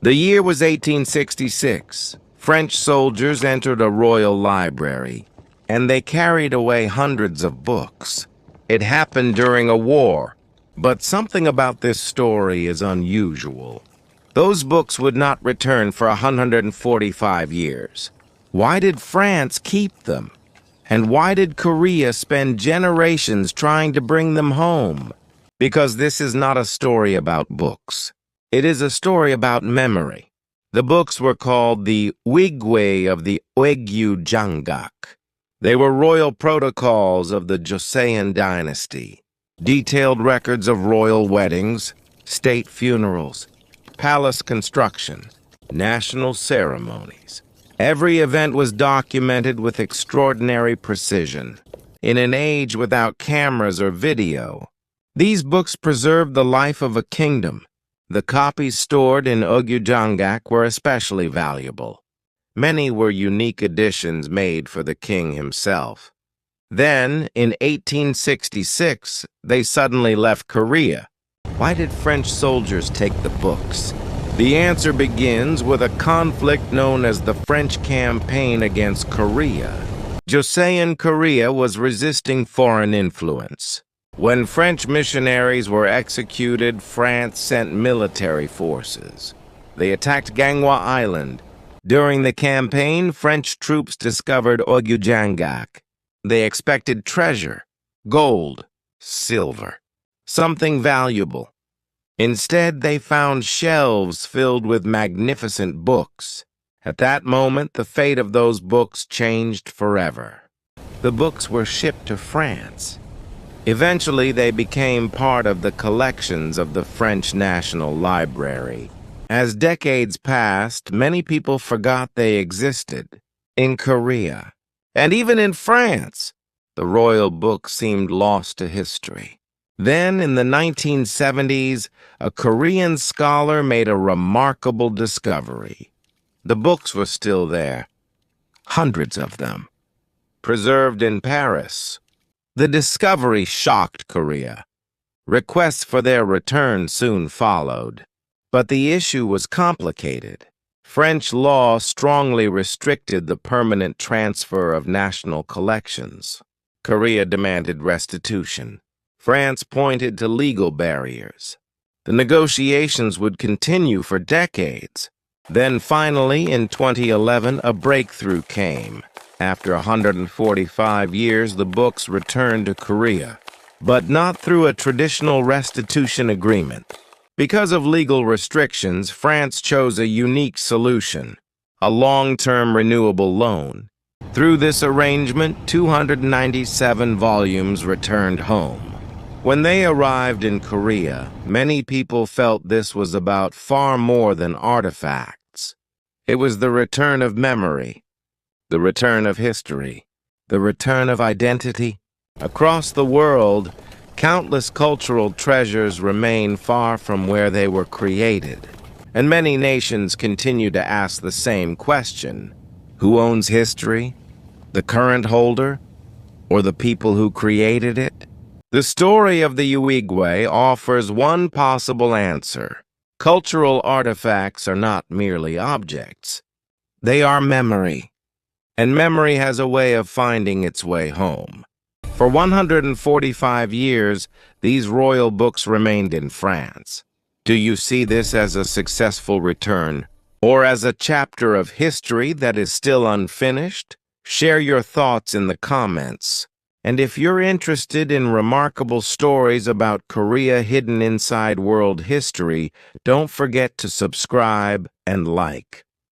The year was 1866. French soldiers entered a royal library, and they carried away hundreds of books. It happened during a war, but something about this story is unusual. Those books would not return for 145 years. Why did France keep them? And why did Korea spend generations trying to bring them home? Because this is not a story about books. It is a story about memory. The books were called the Wigway of the Oegyujangak. They were royal protocols of the Joseon dynasty, detailed records of royal weddings, state funerals, palace construction, national ceremonies. Every event was documented with extraordinary precision. In an age without cameras or video, these books preserved the life of a kingdom. The copies stored in Oegyujangak were especially valuable. Many were unique editions made for the king himself. Then, in 1866, they suddenly left Korea. Why did French soldiers take the books? The answer begins with a conflict known as the French Campaign against Korea. Joseon Korea was resisting foreign influence. When French missionaries were executed, France sent military forces. They attacked Gangwa Island. During the campaign, French troops discovered Oegyujangak. They expected treasure, gold, silver, something valuable. Instead, they found shelves filled with magnificent books. At that moment, the fate of those books changed forever. The books were shipped to France. Eventually, they became part of the collections of the French National Library. As decades passed, many people forgot they existed. In Korea, and even in France, the royal books seemed lost to history. Then, in the 1970s, a Korean scholar made a remarkable discovery. The books were still there, hundreds of them, preserved in Paris. The discovery shocked Korea. Requests for their return soon followed. But the issue was complicated. French law strongly restricted the permanent transfer of national collections. Korea demanded restitution. France pointed to legal barriers. The negotiations would continue for decades. Then finally, in 2011, a breakthrough came. After 145 years, the books returned to Korea, but not through a traditional restitution agreement. Because of legal restrictions, France chose a unique solution, a long-term renewable loan. Through this arrangement, 297 volumes returned home. When they arrived in Korea, many people felt this was about far more than artifacts. It was the return of memory, the return of history, the return of identity. Across the world, countless cultural treasures remain far from where they were created, and many nations continue to ask the same question: who owns history? The current holder? Or the people who created it? The story of the Uigwe offers one possible answer. Cultural artifacts are not merely objects. They are memory, and memory has a way of finding its way home. For 145 years, these royal books remained in France. Do you see this as a successful return, or as a chapter of history that is still unfinished? Share your thoughts in the comments. And if you're interested in remarkable stories about Korea hidden inside world history, don't forget to subscribe and like.